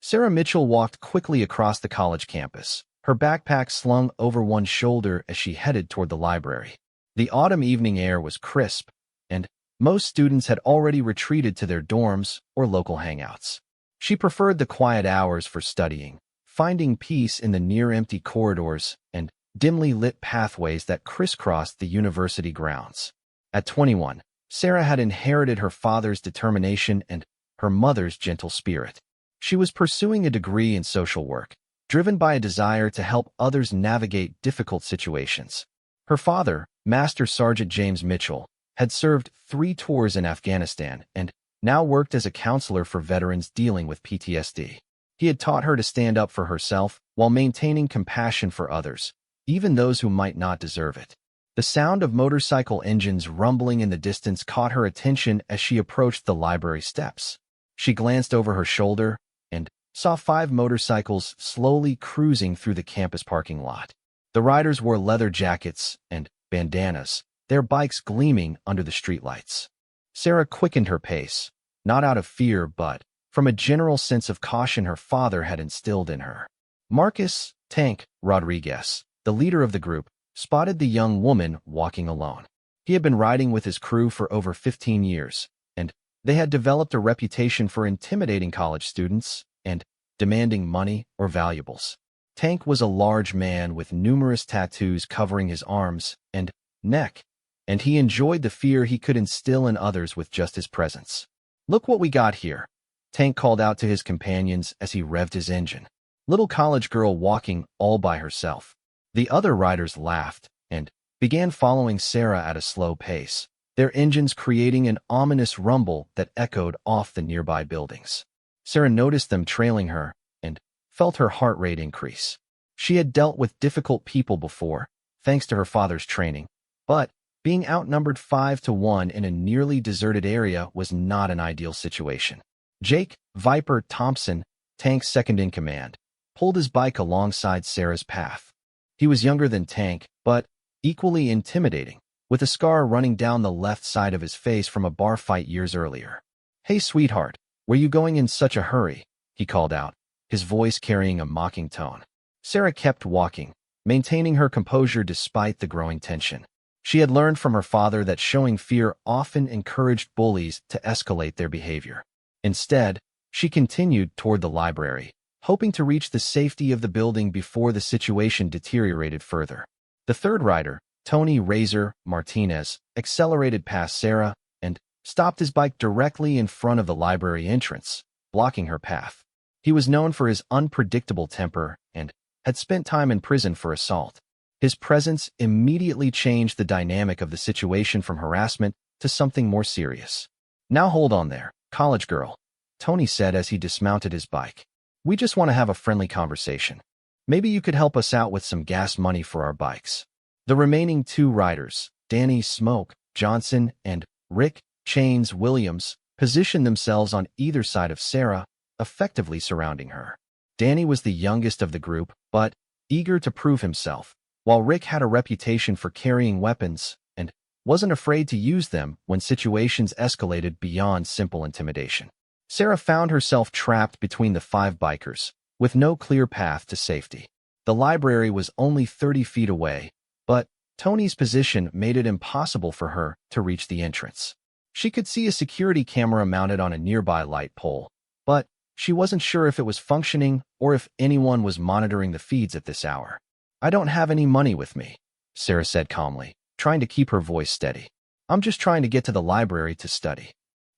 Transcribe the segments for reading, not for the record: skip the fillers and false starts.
Sarah Mitchell walked quickly across the college campus, her backpack slung over one shoulder as she headed toward the library. The autumn evening air was crisp, and most students had already retreated to their dorms or local hangouts. She preferred the quiet hours for studying, finding peace in the near-empty corridors and dimly lit pathways that crisscrossed the university grounds. At 21, Sarah had inherited her father's determination and her mother's gentle spirit. She was pursuing a degree in social work, driven by a desire to help others navigate difficult situations. Her father, Master Sergeant James Mitchell, had served 3 tours in Afghanistan and now worked as a counselor for veterans dealing with PTSD. He had taught her to stand up for herself while maintaining compassion for others, even those who might not deserve it. The sound of motorcycle engines rumbling in the distance caught her attention as she approached the library steps. She glanced over her shoulder and saw 5 motorcycles slowly cruising through the campus parking lot. The riders wore leather jackets and bandanas, their bikes gleaming under the streetlights. Sarah quickened her pace, not out of fear but from a general sense of caution her father had instilled in her. Marcus "Tank" Rodriguez, the leader of the group, spotted the young woman walking alone. He had been riding with his crew for over 15 years, and they had developed a reputation for intimidating college students and demanding money or valuables. Tank was a large man with numerous tattoos covering his arms and neck, and he enjoyed the fear he could instill in others with just his presence. "Look what we got here," Tank called out to his companions as he revved his engine. Little college girl walking all by herself. The other riders laughed and began following Sarah at a slow pace, their engines creating an ominous rumble that echoed off the nearby buildings. Sarah noticed them trailing her and felt her heart rate increase. She had dealt with difficult people before, thanks to her father's training, but being outnumbered 5-1 in a nearly deserted area was not an ideal situation. Jake "Viper" Thompson, Tank's second-in-command, pulled his bike alongside Sarah's path. He was younger than Tank, but equally intimidating, with a scar running down the left side of his face from a bar fight years earlier. "Hey, sweetheart, were you going in such a hurry?" he called out, his voice carrying a mocking tone. Sarah kept walking, maintaining her composure despite the growing tension. She had learned from her father that showing fear often encouraged bullies to escalate their behavior. Instead, she continued toward the library, hoping to reach the safety of the building before the situation deteriorated further. The third rider, Tony "Razor" Martinez, accelerated past Sarah and stopped his bike directly in front of the library entrance, blocking her path. He was known for his unpredictable temper and had spent time in prison for assault. His presence immediately changed the dynamic of the situation from harassment to something more serious. "Now hold on there, college girl," Tony said as he dismounted his bike. "We just want to have a friendly conversation. Maybe you could help us out with some gas money for our bikes." The remaining 2 riders, Danny "Smoke" Johnson and Rick "Chains" Williams, positioned themselves on either side of Sarah, effectively surrounding her. Danny was the youngest of the group, but eager to prove himself, while Rick had a reputation for carrying weapons and wasn't afraid to use them when situations escalated beyond simple intimidation. Sarah found herself trapped between the 5 bikers, with no clear path to safety. The library was only 30 feet away, but Tony's position made it impossible for her to reach the entrance. She could see a security camera mounted on a nearby light pole, but she wasn't sure if it was functioning or if anyone was monitoring the feeds at this hour. "I don't have any money with me," Sarah said calmly, trying to keep her voice steady. "I'm just trying to get to the library to study."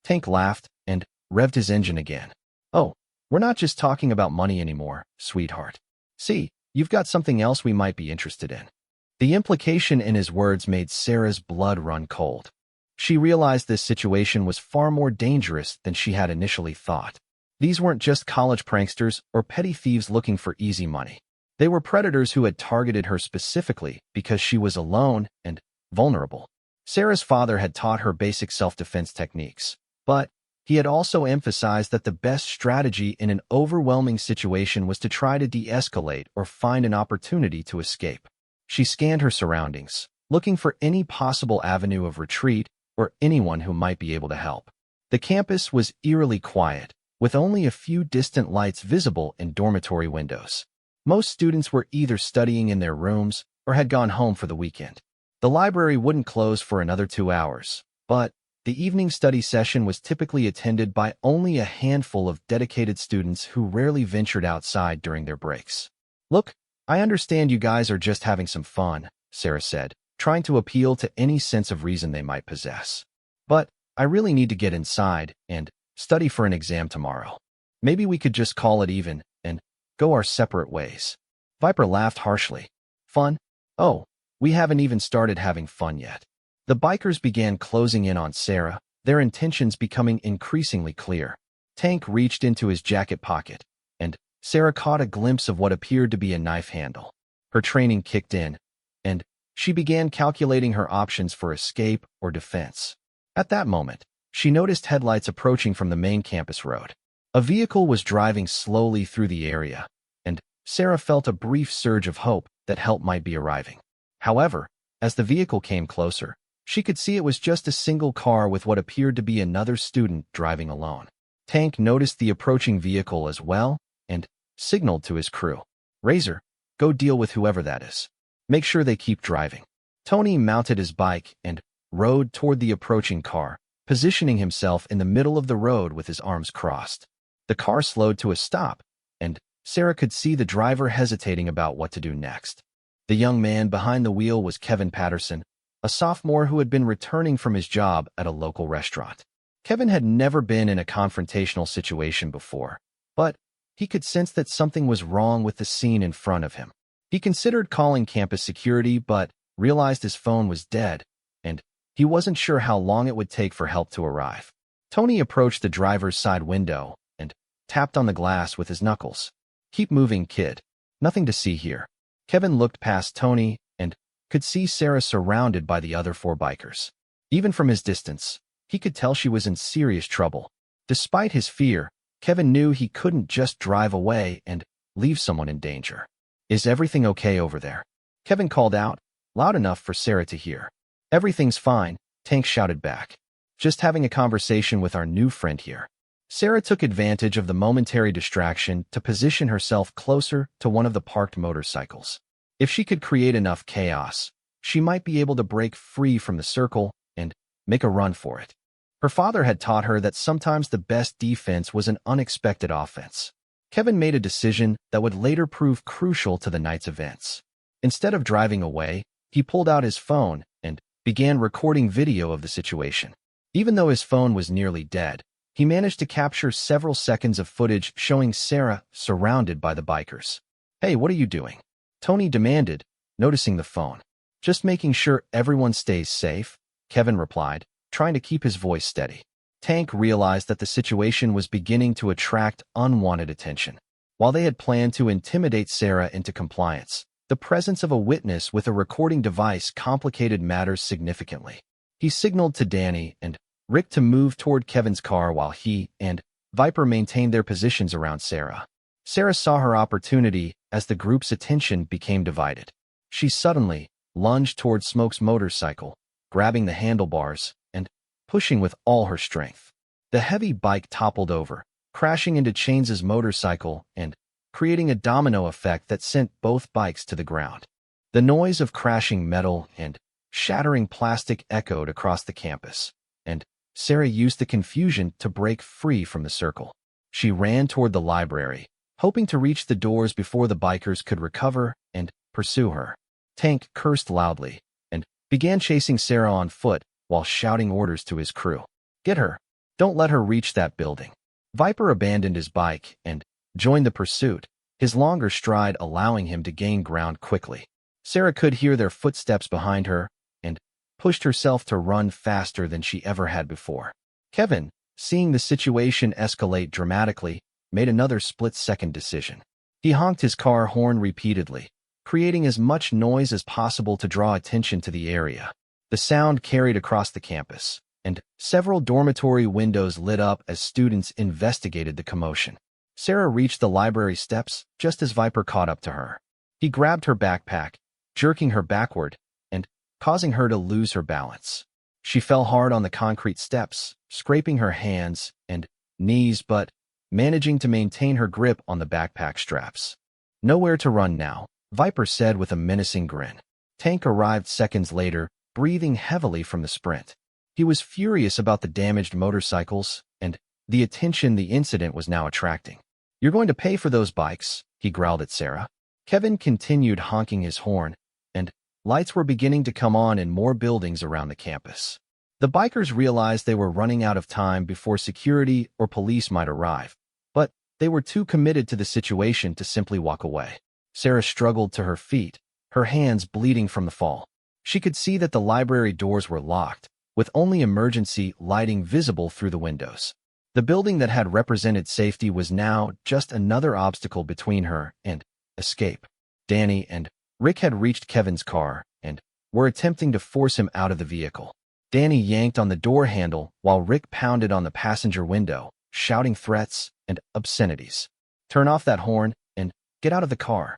Tank laughed and revved his engine again. "Oh, we're not just talking about money anymore, sweetheart. See, you've got something else we might be interested in." The implication in his words made Sarah's blood run cold. She realized this situation was far more dangerous than she had initially thought. These weren't just college pranksters or petty thieves looking for easy money. They were predators who had targeted her specifically because she was alone and vulnerable. Sarah's father had taught her basic self-defense techniques, but he had also emphasized that the best strategy in an overwhelming situation was to try to de-escalate or find an opportunity to escape. She scanned her surroundings, looking for any possible avenue of retreat or anyone who might be able to help. The campus was eerily quiet, with only a few distant lights visible in dormitory windows. Most students were either studying in their rooms or had gone home for the weekend. The library wouldn't close for another 2 hours, but the evening study session was typically attended by only a handful of dedicated students who rarely ventured outside during their breaks. "Look, I understand you guys are just having some fun," Sarah said, trying to appeal to any sense of reason they might possess. "But I really need to get inside and study for an exam tomorrow. Maybe we could just call it even and go our separate ways." Viper laughed harshly. "Fun? Oh, we haven't even started having fun yet." The bikers began closing in on Sarah, their intentions becoming increasingly clear. Tank reached into his jacket pocket, and Sarah caught a glimpse of what appeared to be a knife handle. Her training kicked in, and she began calculating her options for escape or defense. At that moment, she noticed headlights approaching from the main campus road. A vehicle was driving slowly through the area, and Sarah felt a brief surge of hope that help might be arriving. However, as the vehicle came closer, she could see it was just a single car with what appeared to be another student driving alone. Tank noticed the approaching vehicle as well and signaled to his crew. "Razor, go deal with whoever that is. Make sure they keep driving." Tony mounted his bike and rode toward the approaching car, positioning himself in the middle of the road with his arms crossed. The car slowed to a stop, and Sarah could see the driver hesitating about what to do next. The young man behind the wheel was Kevin Patterson, a sophomore who had been returning from his job at a local restaurant. Kevin had never been in a confrontational situation before, but he could sense that something was wrong with the scene in front of him. He considered calling campus security, but realized his phone was dead, and he wasn't sure how long it would take for help to arrive. Tony approached the driver's side window and tapped on the glass with his knuckles. "Keep moving, kid. Nothing to see here." Kevin looked past Tony and could see Sarah surrounded by the other 4 bikers. Even from his distance, he could tell she was in serious trouble. Despite his fear, Kevin knew he couldn't just drive away and leave someone in danger. "Is everything okay over there?" Kevin called out, loud enough for Sarah to hear. "Everything's fine," Tank shouted back. "Just having a conversation with our new friend here." Sarah took advantage of the momentary distraction to position herself closer to one of the parked motorcycles. If she could create enough chaos, she might be able to break free from the circle and make a run for it. Her father had taught her that sometimes the best defense was an unexpected offense. Kevin made a decision that would later prove crucial to the night's events. Instead of driving away, he pulled out his phone and began recording video of the situation. Even though his phone was nearly dead, he managed to capture several seconds of footage showing Sarah surrounded by the bikers. "Hey, what are you doing?" Tony demanded, noticing the phone. "Just making sure everyone stays safe," Kevin replied, trying to keep his voice steady. Tank realized that the situation was beginning to attract unwanted attention. While they had planned to intimidate Sarah into compliance, the presence of a witness with a recording device complicated matters significantly. He signaled to Danny and Rick to move toward Kevin's car while he and Viper maintained their positions around Sarah. Sarah saw her opportunity as the group's attention became divided. She suddenly lunged toward Smoke's motorcycle, grabbing the handlebars and pushing with all her strength. The heavy bike toppled over, crashing into Chaines's motorcycle and creating a domino effect that sent both bikes to the ground. The noise of crashing metal and shattering plastic echoed across the campus, and Sarah used the confusion to break free from the circle. She ran toward the library, hoping to reach the doors before the bikers could recover and pursue her. Tank cursed loudly and began chasing Sarah on foot while shouting orders to his crew. "Get her! Don't let her reach that building." Viper abandoned his bike and joined the pursuit, his longer stride allowing him to gain ground quickly. Sarah could hear their footsteps behind her and pushed herself to run faster than she ever had before. Kevin, seeing the situation escalate dramatically, made another split-second decision. He honked his car horn repeatedly, creating as much noise as possible to draw attention to the area. The sound carried across the campus, and several dormitory windows lit up as students investigated the commotion. Sarah reached the library steps just as Viper caught up to her. He grabbed her backpack, jerking her backward and causing her to lose her balance. She fell hard on the concrete steps, scraping her hands and knees, but managing to maintain her grip on the backpack straps. "Nowhere to run now," Viper said with a menacing grin. Tank arrived seconds later, breathing heavily from the sprint. He was furious about the damaged motorcycles and the attention the incident was now attracting. "You're going to pay for those bikes," he growled at Sarah. Kevin continued honking his horn, and lights were beginning to come on in more buildings around the campus. The bikers realized they were running out of time before security or police might arrive, but they were too committed to the situation to simply walk away. Sarah struggled to her feet, her hands bleeding from the fall. She could see that the library doors were locked, with only emergency lighting visible through the windows. The building that had represented safety was now just another obstacle between her and escape. Danny and Rick had reached Kevin's car and were attempting to force him out of the vehicle. Danny yanked on the door handle while Rick pounded on the passenger window, shouting threats and obscenities. "Turn off that horn and get out of the car,"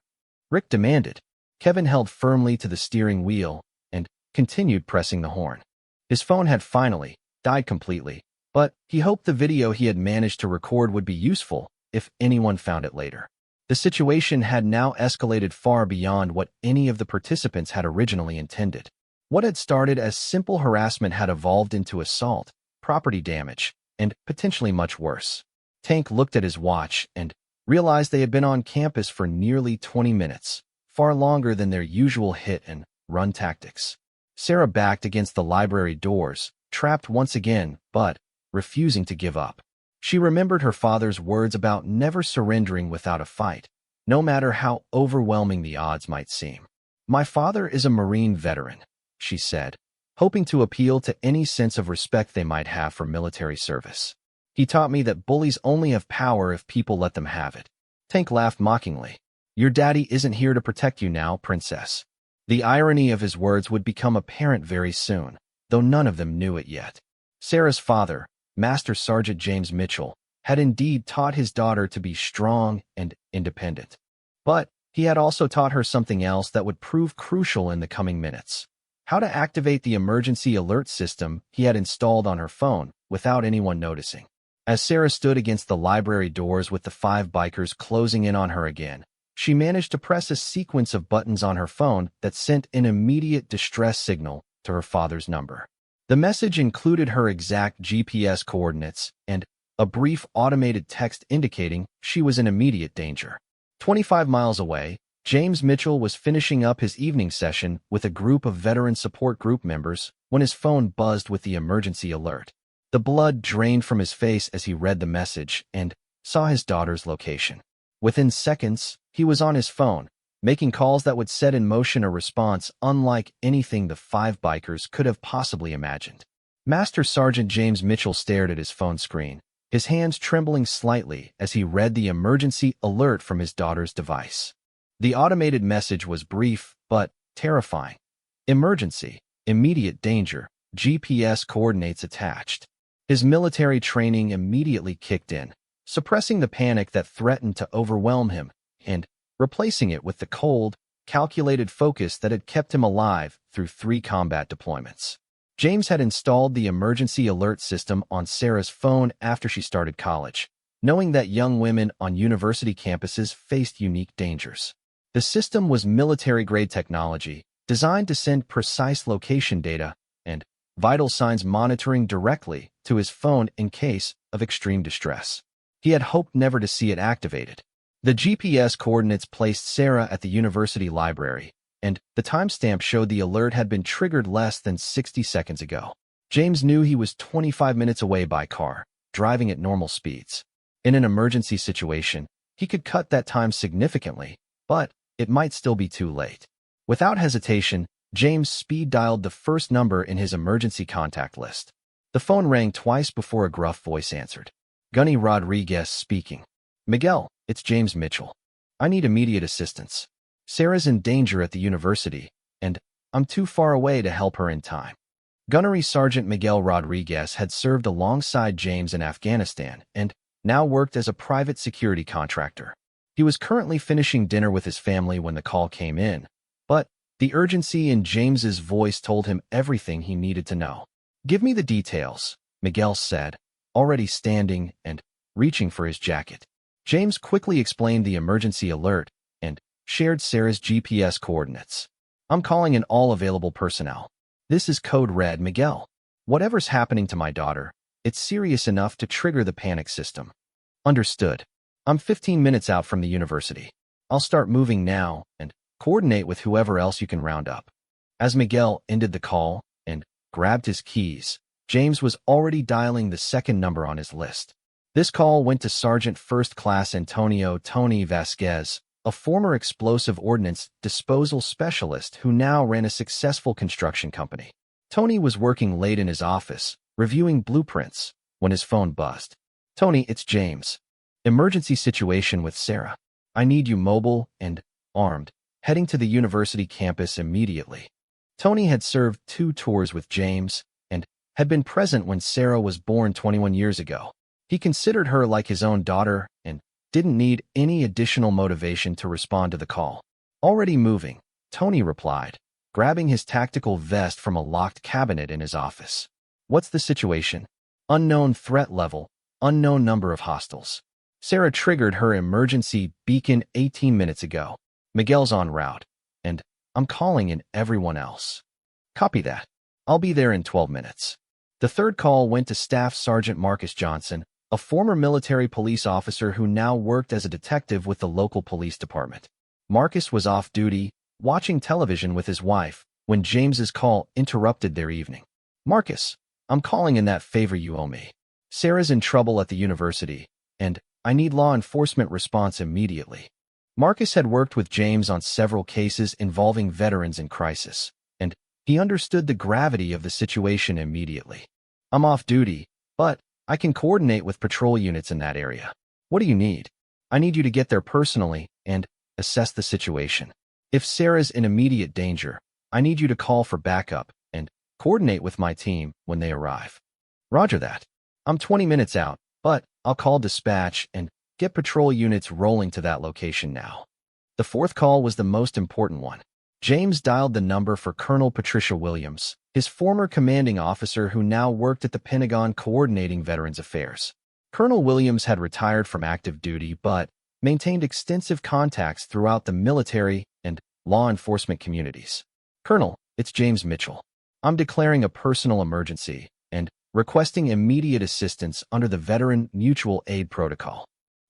Rick demanded. Kevin held firmly to the steering wheel and continued pressing the horn. His phone had finally died completely, but he hoped the video he had managed to record would be useful if anyone found it later. The situation had now escalated far beyond what any of the participants had originally intended. What had started as simple harassment had evolved into assault, property damage, and potentially much worse. Tank looked at his watch and realized they had been on campus for nearly 20 minutes, far longer than their usual hit-and-run tactics. Sarah backed against the library doors, trapped once again, but refusing to give up. She remembered her father's words about never surrendering without a fight, no matter how overwhelming the odds might seem. "My father is a Marine veteran," she said, hoping to appeal to any sense of respect they might have for military service. "He taught me that bullies only have power if people let them have it." Tank laughed mockingly. "Your daddy isn't here to protect you now, princess." The irony of his words would become apparent very soon, though none of them knew it yet. Sarah's father, Master Sergeant James Mitchell, had indeed taught his daughter to be strong and independent. But he had also taught her something else that would prove crucial in the coming minutes: how to activate the emergency alert system he had installed on her phone without anyone noticing. As Sarah stood against the library doors with the 5 bikers closing in on her again, she managed to press a sequence of buttons on her phone that sent an immediate distress signal to her father's number. The message included her exact GPS coordinates and a brief automated text indicating she was in immediate danger. 25 miles away, James Mitchell was finishing up his evening session with a group of veteran support group members when his phone buzzed with the emergency alert. The blood drained from his face as he read the message and saw his daughter's location. Within seconds, he was on his phone, making calls that would set in motion a response unlike anything the 5 bikers could have possibly imagined. Master Sergeant James Mitchell stared at his phone screen, his hands trembling slightly as he read the emergency alert from his daughter's device. The automated message was brief but terrifying. "Emergency, immediate danger, GPS coordinates attached." His military training immediately kicked in, suppressing the panic that threatened to overwhelm him and replacing it with the cold, calculated focus that had kept him alive through 3 combat deployments. James had installed the emergency alert system on Sarah's phone after she started college, knowing that young women on university campuses faced unique dangers. The system was military-grade technology, designed to send precise location data and vital signs monitoring directly to his phone in case of extreme distress. He had hoped never to see it activated. The GPS coordinates placed Sarah at the university library, and the timestamp showed the alert had been triggered less than 60 seconds ago. James knew he was 25 minutes away by car, driving at normal speeds. In an emergency situation, he could cut that time significantly, but it might still be too late. Without hesitation, James speed-dialed the first number in his emergency contact list. The phone rang twice before a gruff voice answered. Gunny Rodriguez speaking. "Miguel, it's James Mitchell. I need immediate assistance. Sarah's in danger at the university, and I'm too far away to help her in time." Gunnery Sergeant Miguel Rodriguez had served alongside James in Afghanistan and now worked as a private security contractor. He was currently finishing dinner with his family when the call came in, but the urgency in James's voice told him everything he needed to know. "Give me the details," Miguel said, already standing and reaching for his jacket. James quickly explained the emergency alert and shared Sarah's GPS coordinates. I'm calling in all available personnel. This is Code Red Miguel. Whatever's happening to my daughter, it's serious enough to trigger the panic system. Understood. I'm 15 minutes out from the university. I'll start moving now and coordinate with whoever else you can round up. As Miguel ended the call and grabbed his keys, James was already dialing the second number on his list. This call went to Sergeant First Class Antonio Tony Vasquez, a former explosive ordnance disposal specialist who now ran a successful construction company. Tony was working late in his office, reviewing blueprints, when his phone buzzed. Tony, it's James. Emergency situation with Sarah. I need you mobile and armed, heading to the university campus immediately. Tony had served 2 tours with James and had been present when Sarah was born 21 years ago. He considered her like his own daughter and didn't need any additional motivation to respond to the call. Already moving, Tony replied, grabbing his tactical vest from a locked cabinet in his office. What's the situation? Unknown threat level, unknown number of hostiles. Sarah triggered her emergency beacon 18 minutes ago. Miguel's en route, and I'm calling in everyone else. Copy that. I'll be there in 12 minutes. The third call went to Staff Sergeant Marcus Johnson, a former military police officer who now worked as a detective with the local police department. Marcus was off duty, watching television with his wife, when James's call interrupted their evening. Marcus, I'm calling in that favor you owe me. Sarah's in trouble at the university, and I need law enforcement response immediately. Marcus had worked with James on several cases involving veterans in crisis, and he understood the gravity of the situation immediately. I'm off duty, but I can coordinate with patrol units in that area. What do you need? I need you to get there personally and assess the situation. If Sarah's in immediate danger, I need you to call for backup and coordinate with my team when they arrive. Roger that. I'm 20 minutes out, but I'll call dispatch and get patrol units rolling to that location now. The fourth call was the most important one. James dialed the number for Colonel Patricia Williams, his former commanding officer who now worked at the Pentagon coordinating Veterans Affairs. Colonel Williams had retired from active duty but maintained extensive contacts throughout the military and law enforcement communities. Colonel, it's James Mitchell. I'm declaring a personal emergency and requesting immediate assistance under the Veteran Mutual Aid Protocol.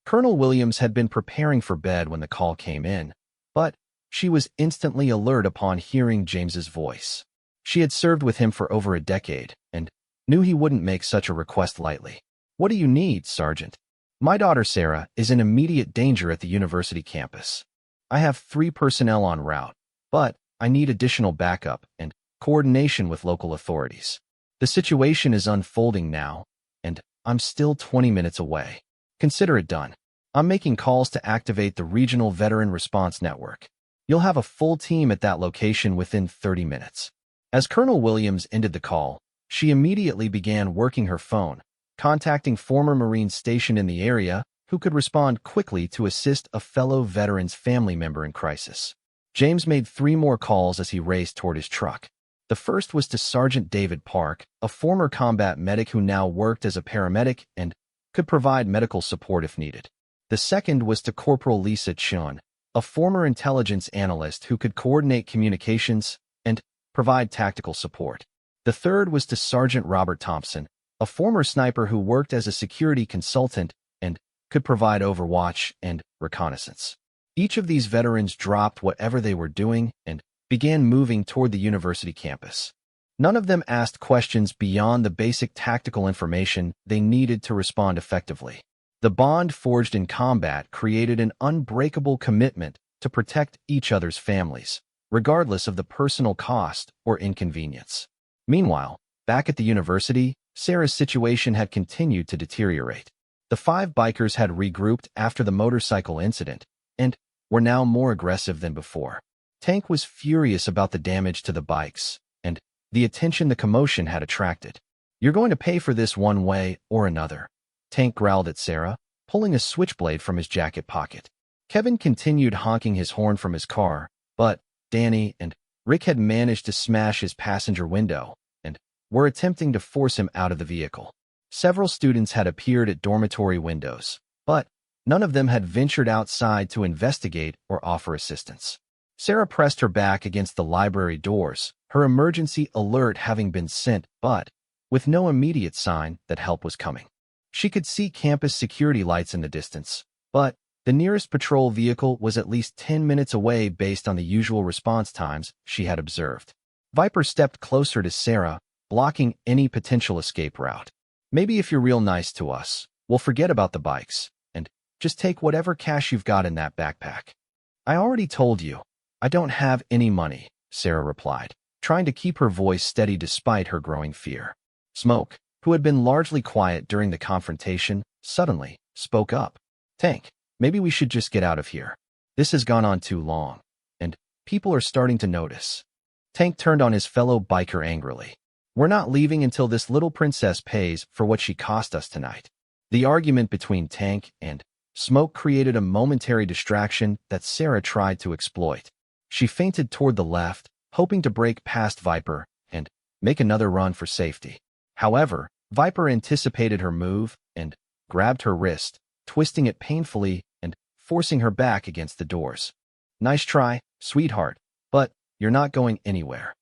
Colonel Williams had been preparing for bed when the call came in, but she was instantly alert upon hearing James's voice. She had served with him for over a decade and knew he wouldn't make such a request lightly. What do you need, Sergeant? My daughter Sarah is in immediate danger at the university campus. I have 3 personnel en route, but I need additional backup and coordination with local authorities. The situation is unfolding now, and I'm still 20 minutes away. Consider it done. I'm making calls to activate the Regional Veteran Response Network. You'll have a full team at that location within 30 minutes. As Colonel Williams ended the call, she immediately began working her phone, contacting former Marines stationed in the area who could respond quickly to assist a fellow veteran's family member in crisis. James made 3 more calls as he raced toward his truck. The first was to Sergeant David Park, a former combat medic who now worked as a paramedic and could provide medical support if needed. The second was to Corporal Lisa Chun, a former intelligence analyst who could coordinate communications and provide tactical support. The third was to Sergeant Robert Thompson, a former sniper who worked as a security consultant and could provide overwatch and reconnaissance. Each of these veterans dropped whatever they were doing and began moving toward the university campus. None of them asked questions beyond the basic tactical information they needed to respond effectively. The bond forged in combat created an unbreakable commitment to protect each other's families, regardless of the personal cost or inconvenience. Meanwhile, back at the university, Sarah's situation had continued to deteriorate. The 5 bikers had regrouped after the motorcycle incident and were now more aggressive than before. Tank was furious about the damage to the bikes and the attention the commotion had attracted. You're going to pay for this one way or another, Tank growled at Sarah, pulling a switchblade from his jacket pocket. Kevin continued honking his horn from his car, but Danny and Rick had managed to smash his passenger window and were attempting to force him out of the vehicle. Several students had appeared at dormitory windows, but none of them had ventured outside to investigate or offer assistance. Sarah pressed her back against the library doors, her emergency alert having been sent, but with no immediate sign that help was coming. She could see campus security lights in the distance, but the nearest patrol vehicle was at least 10 minutes away based on the usual response times she had observed. Viper stepped closer to Sarah, blocking any potential escape route. Maybe if you're real nice to us, we'll forget about the bikes, and just take whatever cash you've got in that backpack. I already told you, I don't have any money, Sarah replied, trying to keep her voice steady despite her growing fear. Smoke, who had been largely quiet during the confrontation, suddenly spoke up. Tank, maybe we should just get out of here. This has gone on too long, and people are starting to notice. Tank turned on his fellow biker angrily. We're not leaving until this little princess pays for what she cost us tonight. The argument between Tank and Smoke created a momentary distraction that Sarah tried to exploit. She feinted toward the left, hoping to break past Viper and make another run for safety. However, Viper anticipated her move and grabbed her wrist, twisting it painfully and forcing her back against the doors. Nice try, sweetheart, but you're not going anywhere.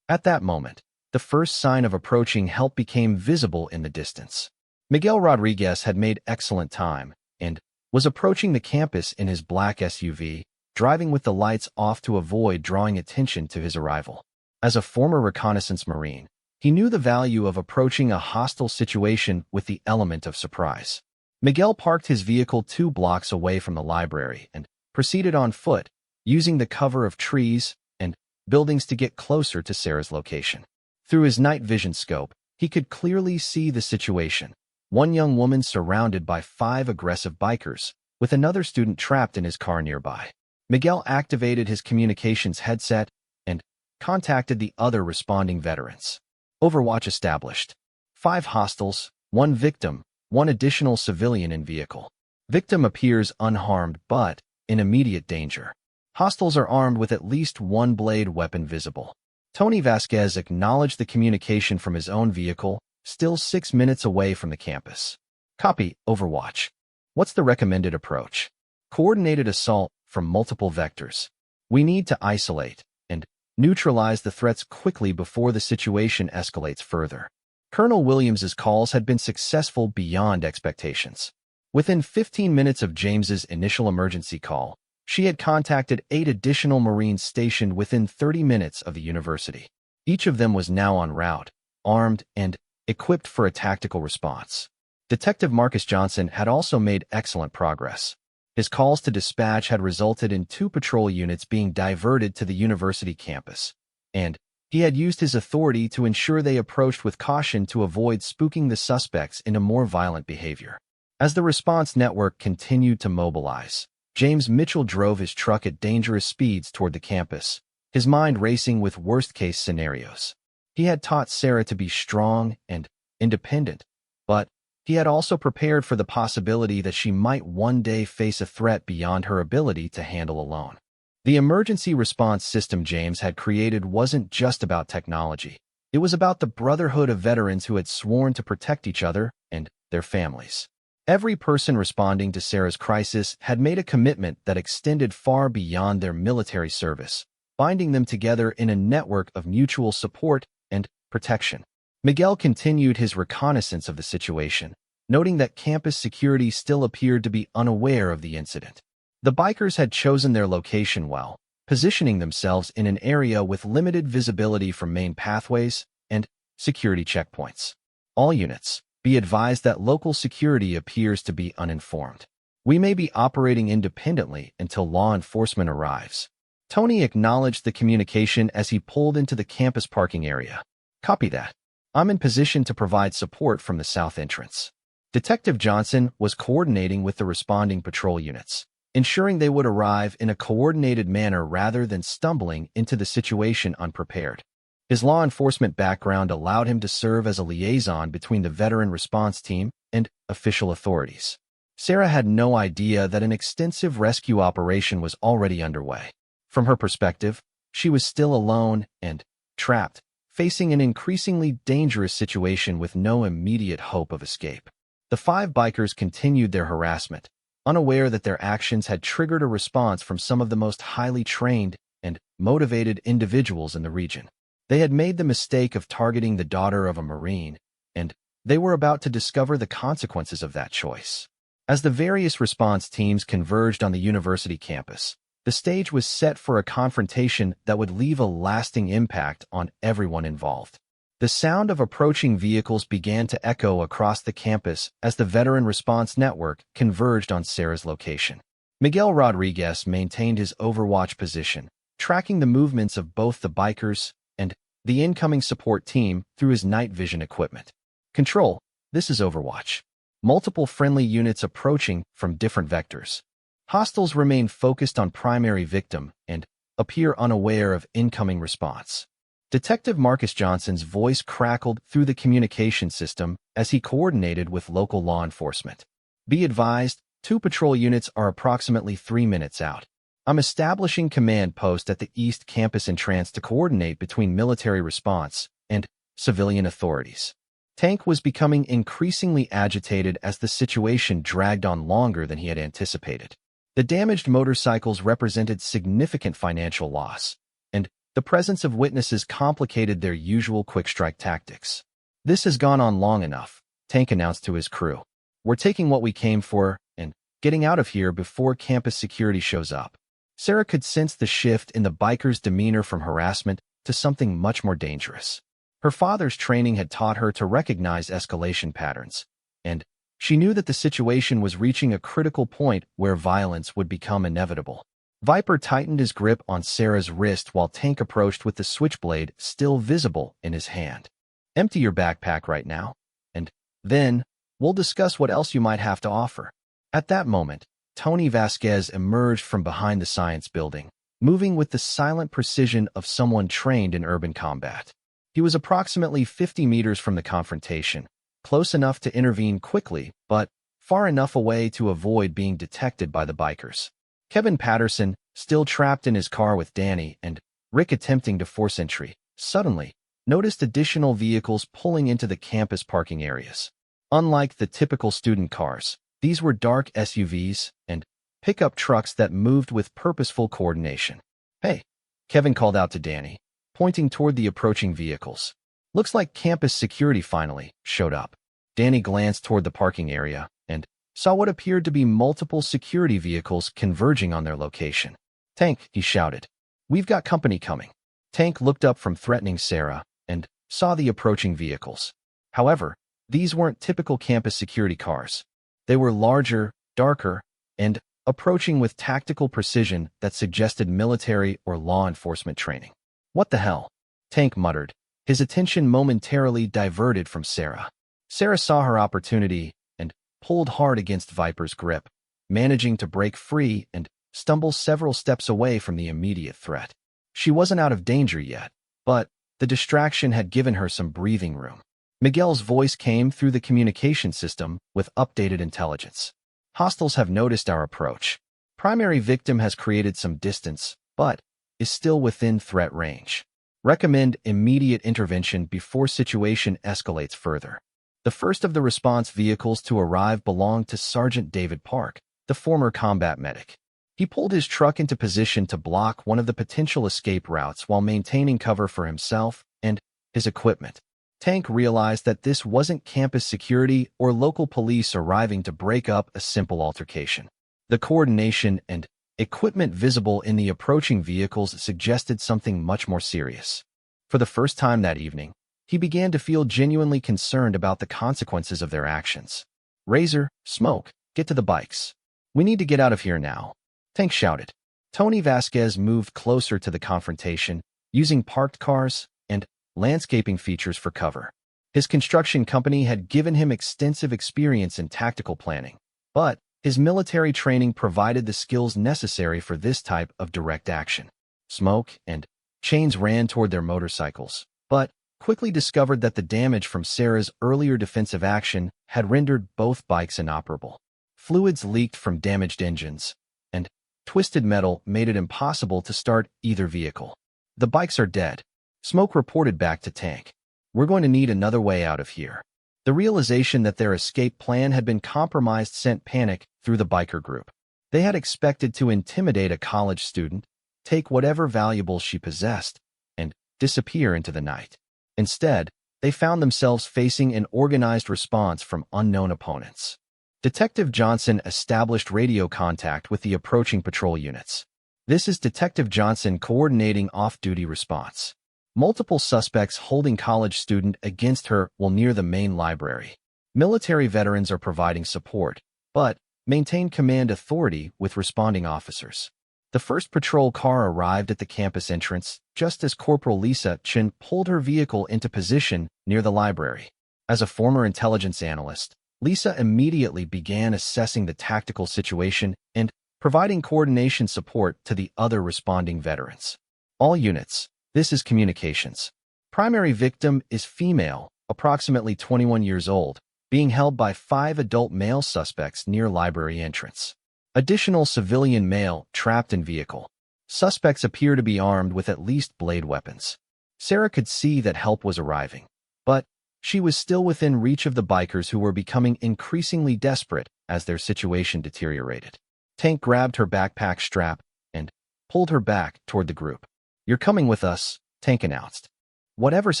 At that moment, the first sign of approaching help became visible in the distance. Miguel Rodriguez had made excellent time and was approaching the campus in his black SUV, driving with the lights off to avoid drawing attention to his arrival. As a former reconnaissance Marine, he knew the value of approaching a hostile situation with the element of surprise. Miguel parked his vehicle 2 blocks away from the library and proceeded on foot, using the cover of trees and buildings to get closer to Sarah's location. Through his night vision scope, he could clearly see the situation. One young woman surrounded by 5 aggressive bikers, with another student trapped in his car nearby. Miguel activated his communications headset and contacted the other responding veterans. Overwatch established. 5 hostiles, 1 victim, 1 additional civilian in vehicle. Victim appears unharmed but in immediate danger. Hostiles are armed with at least 1 blade weapon visible. Tony Vasquez acknowledged the communication from his own vehicle, still 6 minutes away from the campus. Copy, Overwatch. What's the recommended approach? Coordinated assault from multiple vectors. We need to isolate and neutralize the threats quickly before the situation escalates further. Colonel Williams's calls had been successful beyond expectations. Within 15 minutes of James's initial emergency call, she had contacted 8 additional Marines stationed within 30 minutes of the university. Each of them was now en route, armed and equipped for a tactical response. Detective Marcus Johnson had also made excellent progress. His calls to dispatch had resulted in 2 patrol units being diverted to the university campus, and he had used his authority to ensure they approached with caution to avoid spooking the suspects into more violent behavior. As the response network continued to mobilize, James Mitchell drove his truck at dangerous speeds toward the campus, his mind racing with worst-case scenarios. He had taught Sarah to be strong and independent, but he had also prepared for the possibility that she might one day face a threat beyond her ability to handle alone. The emergency response system James had created wasn't just about technology. It was about the brotherhood of veterans who had sworn to protect each other and their families. Every person responding to Sarah's crisis had made a commitment that extended far beyond their military service, binding them together in a network of mutual support and protection. Miguel continued his reconnaissance of the situation, noting that campus security still appeared to be unaware of the incident. The bikers had chosen their location well, positioning themselves in an area with limited visibility from main pathways and security checkpoints. All units, be advised that local security appears to be uninformed. We may be operating independently until law enforcement arrives. Tony acknowledged the communication as he pulled into the campus parking area. Copy that. I'm in position to provide support from the south entrance. Detective Johnson was coordinating with the responding patrol units, ensuring they would arrive in a coordinated manner rather than stumbling into the situation unprepared. His law enforcement background allowed him to serve as a liaison between the veteran response team and official authorities. Sarah had no idea that an extensive rescue operation was already underway. From her perspective, she was still alone and trapped, facing an increasingly dangerous situation with no immediate hope of escape. The five bikers continued their harassment, unaware that their actions had triggered a response from some of the most highly trained and motivated individuals in the region. They had made the mistake of targeting the daughter of a Marine, and they were about to discover the consequences of that choice. As the various response teams converged on the university campus, the stage was set for a confrontation that would leave a lasting impact on everyone involved. The sound of approaching vehicles began to echo across the campus as the Veteran Response Network converged on Sarah's location. Miguel Rodriguez maintained his overwatch position, tracking the movements of both the bikers and the incoming support team through his night vision equipment. Control, this is Overwatch. Multiple friendly units approaching from different vectors. Hostiles remain focused on primary victim and appear unaware of incoming response. Detective Marcus Johnson's voice crackled through the communication system as he coordinated with local law enforcement. Be advised, 2 patrol units are approximately 3 minutes out. I'm establishing command post at the East Campus entrance to coordinate between military response and civilian authorities. Tank was becoming increasingly agitated as the situation dragged on longer than he had anticipated. The damaged motorcycles represented significant financial loss, and the presence of witnesses complicated their usual quick-strike tactics. This has gone on long enough, Tank announced to his crew. We're taking what we came for and getting out of here before campus security shows up. Sarah could sense the shift in the biker's demeanor from harassment to something much more dangerous. Her father's training had taught her to recognize escalation patterns, and she knew that the situation was reaching a critical point where violence would become inevitable. Viper tightened his grip on Sarah's wrist while Tank approached with the switchblade still visible in his hand. Empty your backpack right now, and then we'll discuss what else you might have to offer. At that moment, Tony Vasquez emerged from behind the science building, moving with the silent precision of someone trained in urban combat. He was approximately 50 meters from the confrontation, close enough to intervene quickly, but far enough away to avoid being detected by the bikers. Kevin Patterson, still trapped in his car with Danny and Rick attempting to force entry, suddenly noticed additional vehicles pulling into the campus parking areas. Unlike the typical student cars, these were dark SUVs and pickup trucks that moved with purposeful coordination. Hey, Kevin called out to Danny, pointing toward the approaching vehicles. Looks like campus security finally showed up. Danny glanced toward the parking area and saw what appeared to be multiple security vehicles converging on their location. Tank, he shouted. We've got company coming. Tank looked up from threatening Sarah and saw the approaching vehicles. However, these weren't typical campus security cars. They were larger, darker, and approaching with tactical precision that suggested military or law enforcement training. What the hell? Tank muttered, his attention momentarily diverted from Sarah. Sarah saw her opportunity and pulled hard against Viper's grip, managing to break free and stumble several steps away from the immediate threat. She wasn't out of danger yet, but the distraction had given her some breathing room. Miguel's voice came through the communication system with updated intelligence. Hostiles have noticed our approach. Primary victim has created some distance, but is still within threat range. Recommend immediate intervention before situation escalates further. The first of the response vehicles to arrive belonged to Sergeant David Park, the former combat medic. He pulled his truck into position to block one of the potential escape routes while maintaining cover for himself and his equipment. Tank realized that this wasn't campus security or local police arriving to break up a simple altercation. The coordination and equipment visible in the approaching vehicles suggested something much more serious. For the first time that evening, he began to feel genuinely concerned about the consequences of their actions. Razor, Smoke, get to the bikes. We need to get out of here now, Tank shouted. Tony Vasquez moved closer to the confrontation, using parked cars and landscaping features for cover. His construction company had given him extensive experience in tactical planning, but his military training provided the skills necessary for this type of direct action. Smoke and Chains ran toward their motorcycles, but quickly discovered that the damage from Sarah's earlier defensive action had rendered both bikes inoperable. Fluids leaked from damaged engines, and twisted metal made it impossible to start either vehicle. The bikes are dead, Smoke reported back to Tank. We're going to need another way out of here. The realization that their escape plan had been compromised sent panic through the biker group. They had expected to intimidate a college student, take whatever valuables she possessed, and disappear into the night. Instead, they found themselves facing an organized response from unknown opponents. Detective Johnson established radio contact with the approaching patrol units. This is Detective Johnson coordinating off-duty response. Multiple suspects holding college student against her while near the main library. Military veterans are providing support, but maintain command authority with responding officers. The first patrol car arrived at the campus entrance just as Corporal Lisa Chin pulled her vehicle into position near the library. As a former intelligence analyst, Lisa immediately began assessing the tactical situation and providing coordination support to the other responding veterans. All units, this is communications. Primary victim is female, approximately 21 years old, being held by 5 adult male suspects near library entrance. Additional civilian male trapped in vehicle. Suspects appear to be armed with at least blade weapons. Sarah could see that help was arriving, but she was still within reach of the bikers who were becoming increasingly desperate as their situation deteriorated. Tank grabbed her backpack strap and pulled her back toward the group. You're coming with us, Tank announced. Whatever's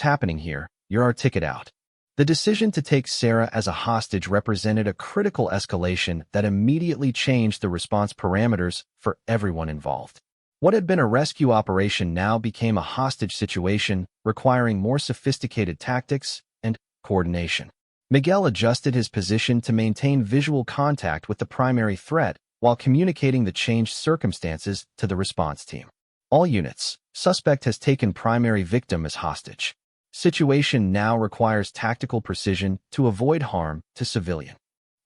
happening here, you're our ticket out. The decision to take Sarah as a hostage represented a critical escalation that immediately changed the response parameters for everyone involved. What had been a rescue operation now became a hostage situation requiring more sophisticated tactics and coordination. Miguel adjusted his position to maintain visual contact with the primary threat while communicating the changed circumstances to the response team. All units, suspect has taken primary victim as hostage. Situation now requires tactical precision to avoid harm to civilian.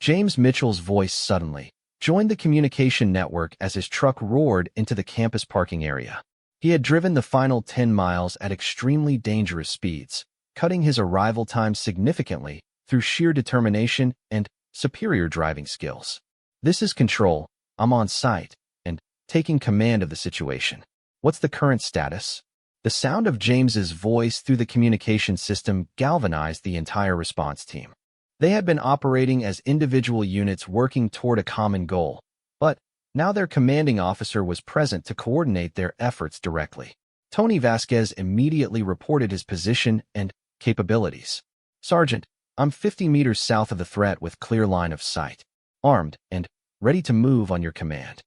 James Mitchell's voice suddenly joined the communication network as his truck roared into the campus parking area. He had driven the final 10 miles at extremely dangerous speeds, cutting his arrival time significantly through sheer determination and superior driving skills. This is Control, I'm on site, and taking command of the situation. What's the current status? The sound of James's voice through the communication system galvanized the entire response team. They had been operating as individual units working toward a common goal, but now their commanding officer was present to coordinate their efforts directly. Tony Vasquez immediately reported his position and capabilities. Sergeant, I'm 50 meters south of the threat with clear line of sight, armed and ready to move on your command.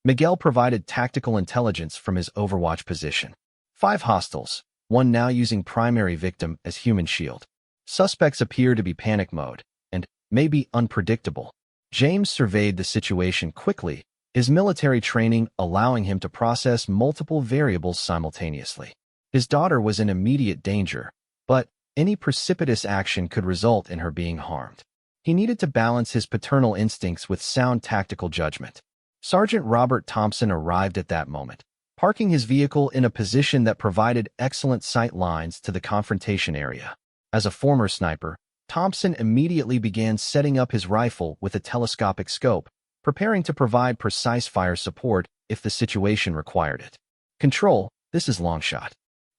Miguel provided tactical intelligence from his overwatch position. 5 hostiles, 1 now using primary victim as human shield. Suspects appear to be panic mode and may be unpredictable. James surveyed the situation quickly, his military training allowing him to process multiple variables simultaneously. His daughter was in immediate danger, but any precipitous action could result in her being harmed. He needed to balance his paternal instincts with sound tactical judgment. Sergeant Robert Thompson arrived at that moment, parking his vehicle in a position that provided excellent sight lines to the confrontation area. As a former sniper, Thompson immediately began setting up his rifle with a telescopic scope, preparing to provide precise fire support if the situation required it. Control, this is Longshot.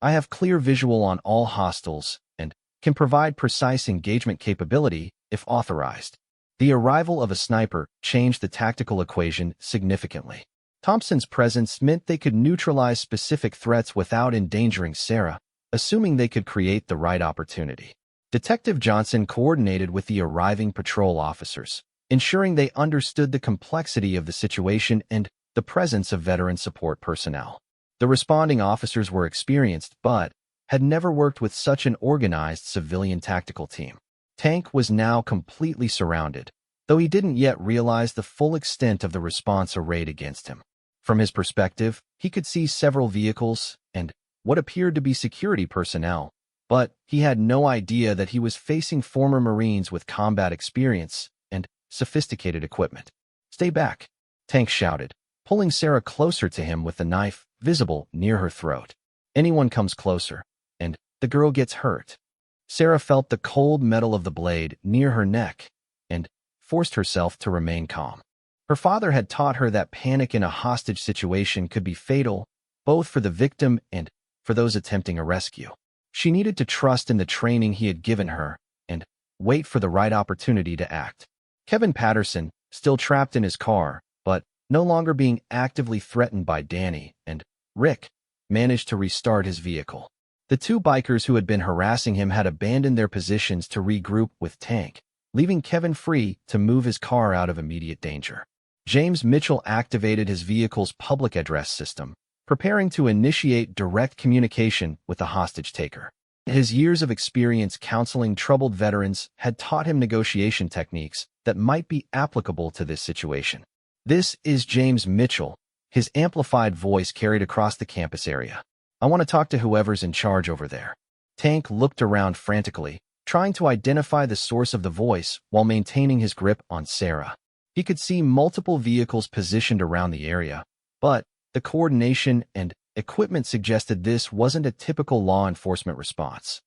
I have clear visual on all hostiles and can provide precise engagement capability if authorized. The arrival of a sniper changed the tactical equation significantly. Thompson's presence meant they could neutralize specific threats without endangering Sarah, assuming they could create the right opportunity. Detective Johnson coordinated with the arriving patrol officers, ensuring they understood the complexity of the situation and the presence of veteran support personnel. The responding officers were experienced but had never worked with such an organized civilian tactical team. Tank was now completely surrounded, though he didn't yet realize the full extent of the response arrayed against him. From his perspective, he could see several vehicles and what appeared to be security personnel, but he had no idea that he was facing former Marines with combat experience and sophisticated equipment. Stay back, Tank shouted, pulling Sarah closer to him with the knife visible near her throat. Anyone comes closer, and the girl gets hurt. Sarah felt the cold metal of the blade near her neck and forced herself to remain calm. Her father had taught her that panic in a hostage situation could be fatal, both for the victim and for those attempting a rescue. She needed to trust in the training he had given her and wait for the right opportunity to act. Kevin Patterson, still trapped in his car, but no longer being actively threatened by Danny and Rick, managed to restart his vehicle. The two bikers who had been harassing him had abandoned their positions to regroup with Tank, leaving Kevin free to move his car out of immediate danger. James Mitchell activated his vehicle's public address system, preparing to initiate direct communication with the hostage-taker. His years of experience counseling troubled veterans had taught him negotiation techniques that might be applicable to this situation. "This is James Mitchell," his amplified voice carried across the campus area. "I want to talk to whoever's in charge over there." Tank looked around frantically, trying to identify the source of the voice while maintaining his grip on Sarah. He could see multiple vehicles positioned around the area, but the coordination and equipment suggested this wasn't a typical law enforcement response.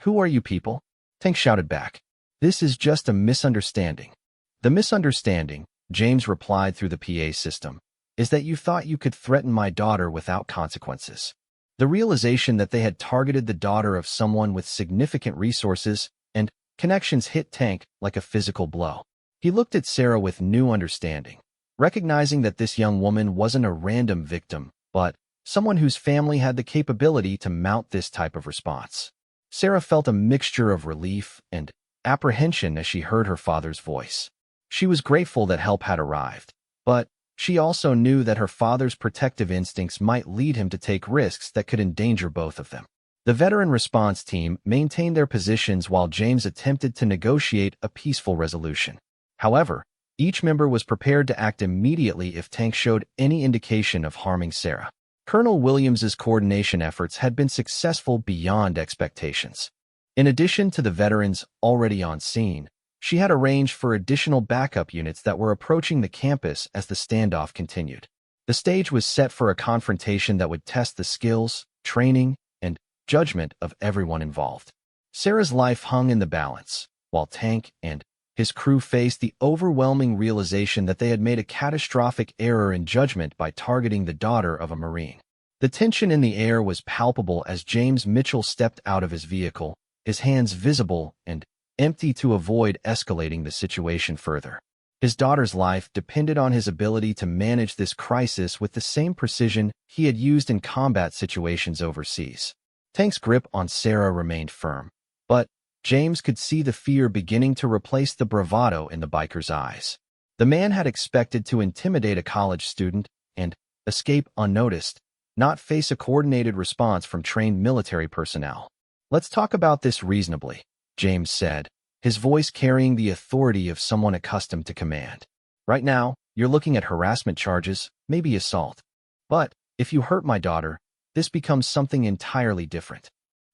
"Who are you people?" Tank shouted back. "This is just a misunderstanding." "The misunderstanding," James replied through the PA system, "is that you thought you could threaten my daughter without consequences." The realization that they had targeted the daughter of someone with significant resources and connections hit Tank like a physical blow. He looked at Sarah with new understanding, recognizing that this young woman wasn't a random victim, but someone whose family had the capability to mount this type of response. Sarah felt a mixture of relief and apprehension as she heard her father's voice. She was grateful that help had arrived, but she also knew that her father's protective instincts might lead him to take risks that could endanger both of them. The veteran response team maintained their positions while James attempted to negotiate a peaceful resolution. However, each member was prepared to act immediately if Tank showed any indication of harming Sarah. Colonel Williams's coordination efforts had been successful beyond expectations. In addition to the veterans already on scene, she had arranged for additional backup units that were approaching the campus as the standoff continued. The stage was set for a confrontation that would test the skills, training, and judgment of everyone involved. Sarah's life hung in the balance, while Tank and his crew faced the overwhelming realization that they had made a catastrophic error in judgment by targeting the daughter of a Marine. The tension in the air was palpable as James Mitchell stepped out of his vehicle, his hands visible and empty to avoid escalating the situation further. His daughter's life depended on his ability to manage this crisis with the same precision he had used in combat situations overseas. Tank's grip on Sarah remained firm, but James could see the fear beginning to replace the bravado in the biker's eyes. The man had expected to intimidate a college student and escape unnoticed, not face a coordinated response from trained military personnel. "Let's talk about this reasonably," James said, his voice carrying the authority of someone accustomed to command. "Right now, you're looking at harassment charges, maybe assault. But if you hurt my daughter, this becomes something entirely different."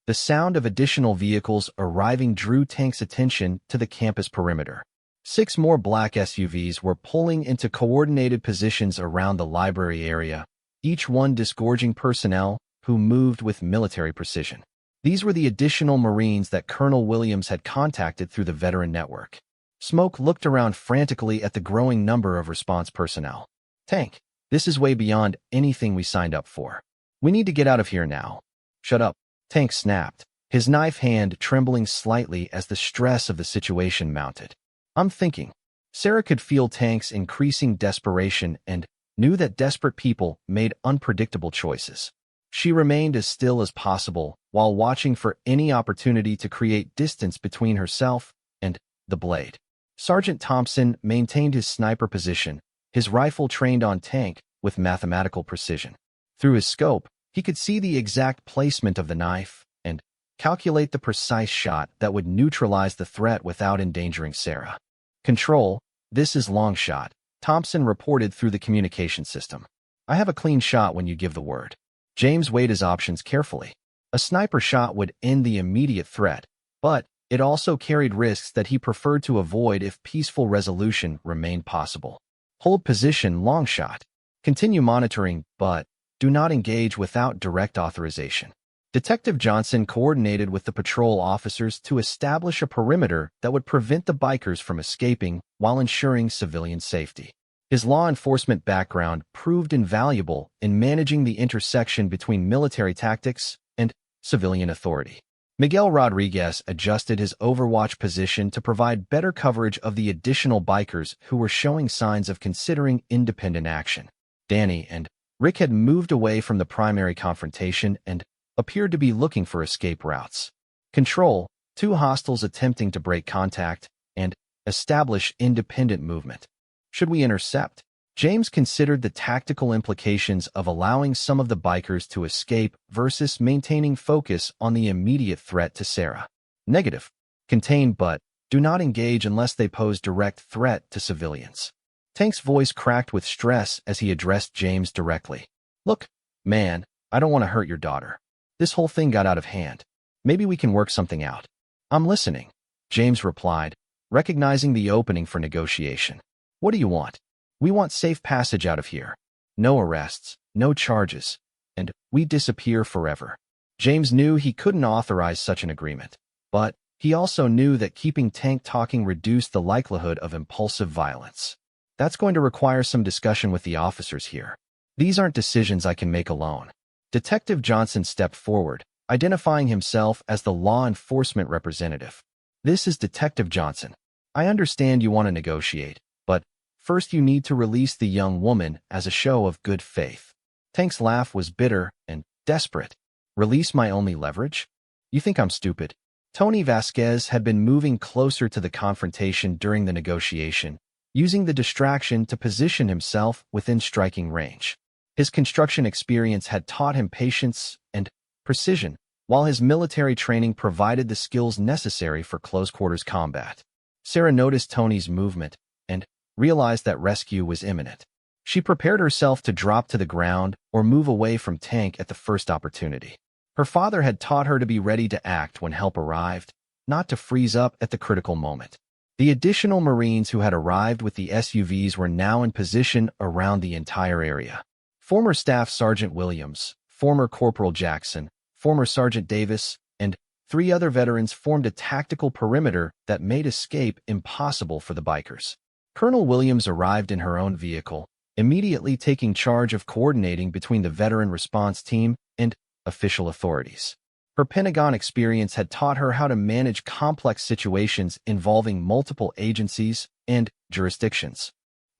The sound of additional vehicles arriving drew Tank's attention to the campus perimeter. 6 more black SUVs were pulling into coordinated positions around the library area, each one disgorging personnel who moved with military precision. These were the additional Marines that Colonel Williams had contacted through the veteran network. Smoke looked around frantically at the growing number of response personnel. "Tank, this is way beyond anything we signed up for. We need to get out of here now." "Shut up," Tank snapped, his knife hand trembling slightly as the stress of the situation mounted. "I'm thinking." Sarah could feel Tank's increasing desperation and knew that desperate people made unpredictable choices. She remained as still as possible while watching for any opportunity to create distance between herself and the blade. Sergeant Thompson maintained his sniper position, his rifle trained on Tank with mathematical precision. Through his scope, he could see the exact placement of the knife and calculate the precise shot that would neutralize the threat without endangering Sarah. "Control, this is Longshot," Thompson reported through the communication system. "I have a clean shot when you give the word." James weighed his options carefully. A sniper shot would end the immediate threat, but it also carried risks that he preferred to avoid if peaceful resolution remained possible. "Hold position, Longshot. Continue monitoring, but do not engage without direct authorization." Detective Johnson coordinated with the patrol officers to establish a perimeter that would prevent the bikers from escaping while ensuring civilian safety. His law enforcement background proved invaluable in managing the intersection between military tactics and civilian authority. Miguel Rodriguez adjusted his overwatch position to provide better coverage of the additional bikers who were showing signs of considering independent action. Danny and Rick had moved away from the primary confrontation and appeared to be looking for escape routes. Control, two hostiles attempting to break contact and establish independent movement. Should we intercept? James considered the tactical implications of allowing some of the bikers to escape versus maintaining focus on the immediate threat to Sarah. Negative. Contain but do not engage unless they pose direct threat to civilians. Tank's voice cracked with stress as he addressed James directly. Look, man, I don't want to hurt your daughter. This whole thing got out of hand. Maybe we can work something out. I'm listening, James replied, recognizing the opening for negotiation. What do you want? We want safe passage out of here. No arrests, no charges, and we disappear forever. James knew he couldn't authorize such an agreement, but he also knew that keeping Tank talking reduced the likelihood of impulsive violence. That's going to require some discussion with the officers here. These aren't decisions I can make alone. Detective Johnson stepped forward, identifying himself as the law enforcement representative. This is Detective Johnson. I understand you want to negotiate, but first you need to release the young woman as a show of good faith. Tank's laugh was bitter and desperate. Release my only leverage? You think I'm stupid? Tony Vasquez had been moving closer to the confrontation during the negotiation, using the distraction to position himself within striking range. His construction experience had taught him patience and precision, while his military training provided the skills necessary for close-quarters combat. Sarah noticed Tony's movement and realized that rescue was imminent. She prepared herself to drop to the ground or move away from Tank at the first opportunity. Her father had taught her to be ready to act when help arrived, not to freeze up at the critical moment. The additional Marines who had arrived with the SUVs were now in position around the entire area. Former Staff Sergeant Williams, former Corporal Jackson, former Sergeant Davis, and 3 other veterans formed a tactical perimeter that made escape impossible for the bikers. Colonel Williams arrived in her own vehicle, immediately taking charge of coordinating between the veteran response team and official authorities. Her Pentagon experience had taught her how to manage complex situations involving multiple agencies and jurisdictions.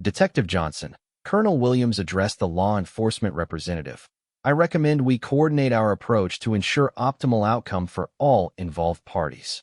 Detective Johnson, Colonel Williams addressed the law enforcement representative. I recommend we coordinate our approach to ensure optimal outcome for all involved parties.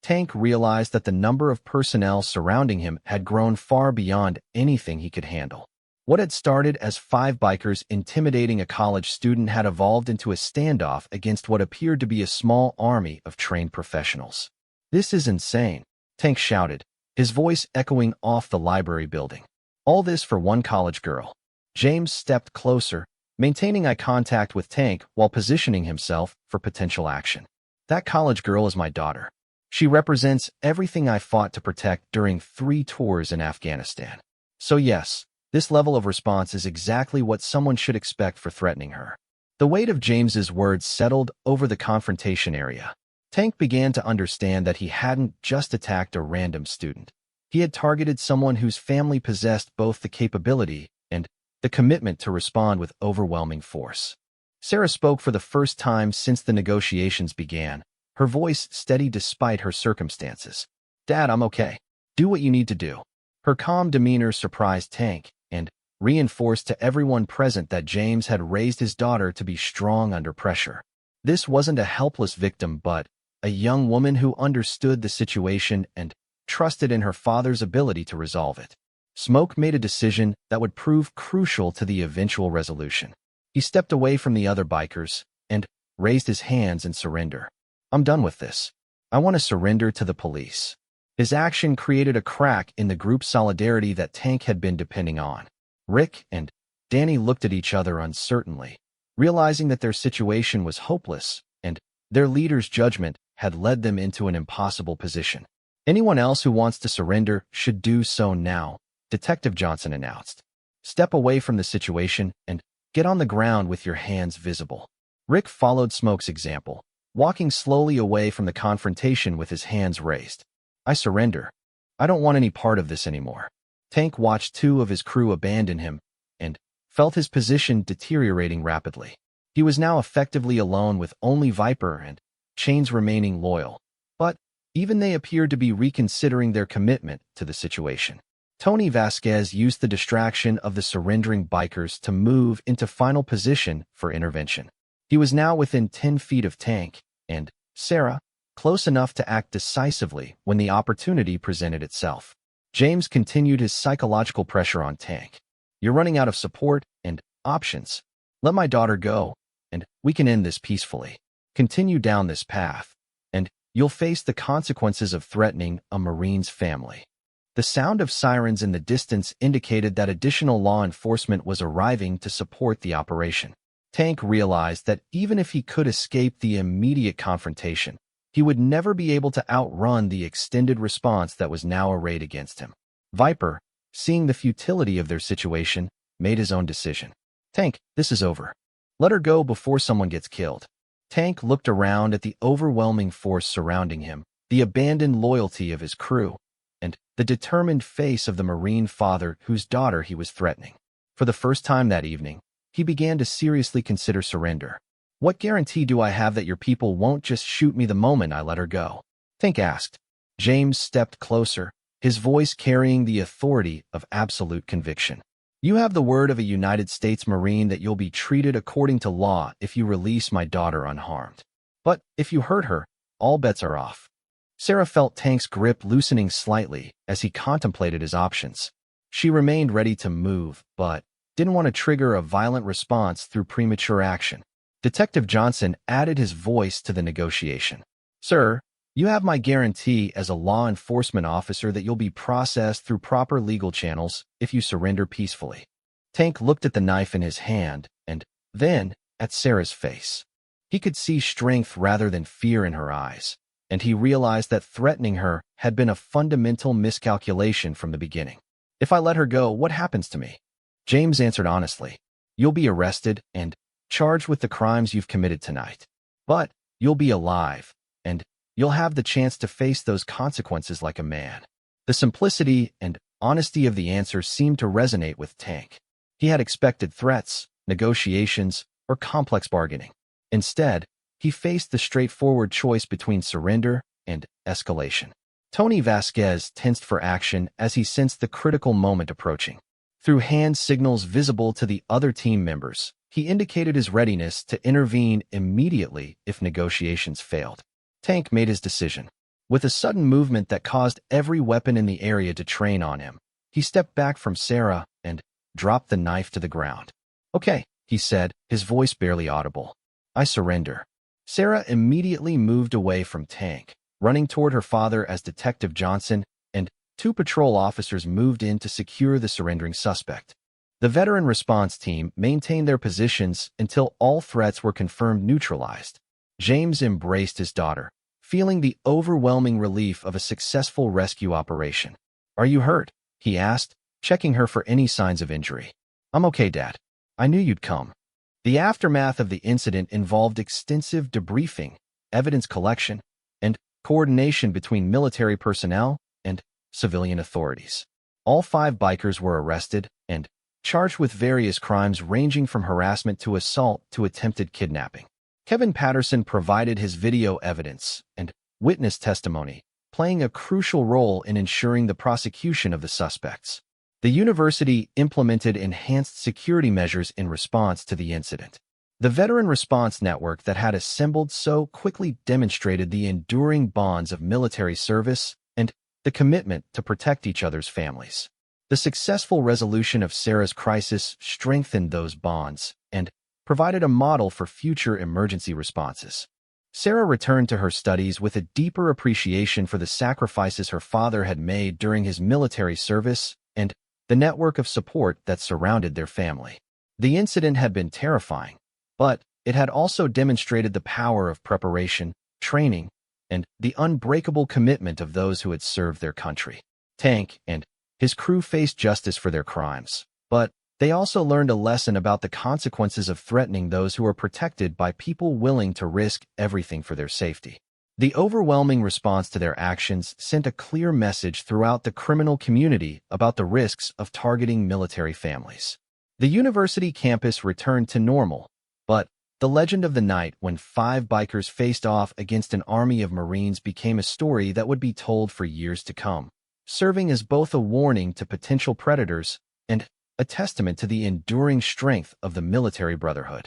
Tank realized that the number of personnel surrounding him had grown far beyond anything he could handle. What had started as 5 bikers intimidating a college student had evolved into a standoff against what appeared to be a small army of trained professionals. This is insane, Tank shouted, his voice echoing off the library building. All this for one college girl. James stepped closer, maintaining eye contact with Tank while positioning himself for potential action. That college girl is my daughter. She represents everything I fought to protect during 3 tours in Afghanistan. So yes, this level of response is exactly what someone should expect for threatening her. The weight of James's words settled over the confrontation area. Tank began to understand that he hadn't just attacked a random student. He had targeted someone whose family possessed both the capability and the commitment to respond with overwhelming force. Sarah spoke for the first time since the negotiations began, her voice steady despite her circumstances. Dad, I'm okay. Do what you need to do. Her calm demeanor surprised Tank and reinforced to everyone present that James had raised his daughter to be strong under pressure. This wasn't a helpless victim but a young woman who understood the situation and trusted in her father's ability to resolve it. Smoke made a decision that would prove crucial to the eventual resolution. He stepped away from the other bikers and raised his hands in surrender. I'm done with this. I want to surrender to the police. His action created a crack in the group solidarity that Tank had been depending on. Rick and Danny looked at each other uncertainly, realizing that their situation was hopeless and their leader's judgment had led them into an impossible position. Anyone else who wants to surrender should do so now, Detective Johnson announced. Step away from the situation and get on the ground with your hands visible. Rick followed Smoke's example, walking slowly away from the confrontation with his hands raised. I surrender. I don't want any part of this anymore. Tank watched 2 of his crew abandon him and felt his position deteriorating rapidly. He was now effectively alone with only Viper and chains remaining loyal. But even they appeared to be reconsidering their commitment to the situation. Tony Vasquez used the distraction of the surrendering bikers to move into final position for intervention. He was now within 10 feet of Tank and Sarah, close enough to act decisively when the opportunity presented itself. James continued his psychological pressure on Tank. You're running out of support and options. Let my daughter go, and we can end this peacefully. Continue down this path, and you'll face the consequences of threatening a Marine's family. The sound of sirens in the distance indicated that additional law enforcement was arriving to support the operation. Tank realized that even if he could escape the immediate confrontation, he would never be able to outrun the extended response that was now arrayed against him. Viper, seeing the futility of their situation, made his own decision. Tank, this is over. Let her go before someone gets killed. Tank looked around at the overwhelming force surrounding him, the abandoned loyalty of his crew, and the determined face of the Marine father whose daughter he was threatening. For the first time that evening, he began to seriously consider surrender. What guarantee do I have that your people won't just shoot me the moment I let her go? Tank asked. James stepped closer, his voice carrying the authority of absolute conviction. You have the word of a United States Marine that you'll be treated according to law if you release my daughter unharmed. But if you hurt her, all bets are off. Sarah felt Tank's grip loosening slightly as he contemplated his options. She remained ready to move, but didn't want to trigger a violent response through premature action. Detective Johnson added his voice to the negotiation. Sir, you have my guarantee as a law enforcement officer that you'll be processed through proper legal channels if you surrender peacefully. Tank looked at the knife in his hand and then at Sarah's face. He could see strength rather than fear in her eyes, and he realized that threatening her had been a fundamental miscalculation from the beginning. If I let her go, what happens to me? James answered honestly. You'll be arrested and charged with the crimes you've committed tonight. But you'll be alive, and you'll have the chance to face those consequences like a man. The simplicity and honesty of the answer seemed to resonate with Tank. He had expected threats, negotiations, or complex bargaining. Instead, he faced the straightforward choice between surrender and escalation. Tony Vasquez tensed for action as he sensed the critical moment approaching. Through hand signals visible to the other team members, he indicated his readiness to intervene immediately if negotiations failed. Tank made his decision. With a sudden movement that caused every weapon in the area to train on him, he stepped back from Sarah and dropped the knife to the ground. Okay, he said, his voice barely audible. I surrender. Sarah immediately moved away from Tank, running toward her father as Detective Johnson and 2 patrol officers moved in to secure the surrendering suspect. The veteran response team maintained their positions until all threats were confirmed neutralized. James embraced his daughter, feeling the overwhelming relief of a successful rescue operation. Are you hurt? He asked, checking her for any signs of injury. I'm okay, Dad. I knew you'd come. The aftermath of the incident involved extensive debriefing, evidence collection, and coordination between military personnel and civilian authorities. All 5 bikers were arrested and charged with various crimes ranging from harassment to assault to attempted kidnapping. Kevin Patterson provided his video evidence and witness testimony, playing a crucial role in ensuring the prosecution of the suspects. The university implemented enhanced security measures in response to the incident. The veteran response network that had assembled so quickly demonstrated the enduring bonds of military service and the commitment to protect each other's families. The successful resolution of Sarah's crisis strengthened those bonds and provided a model for future emergency responses. Sarah returned to her studies with a deeper appreciation for the sacrifices her father had made during his military service and the network of support that surrounded their family. The incident had been terrifying, but it had also demonstrated the power of preparation, training, and the unbreakable commitment of those who had served their country. Tank and his crew faced justice for their crimes, but they also learned a lesson about the consequences of threatening those who are protected by people willing to risk everything for their safety. The overwhelming response to their actions sent a clear message throughout the criminal community about the risks of targeting military families. The university campus returned to normal, but The legend of the night when 5 bikers faced off against an army of Marines became a story that would be told for years to come, serving as both a warning to potential predators and a testament to the enduring strength of the military brotherhood.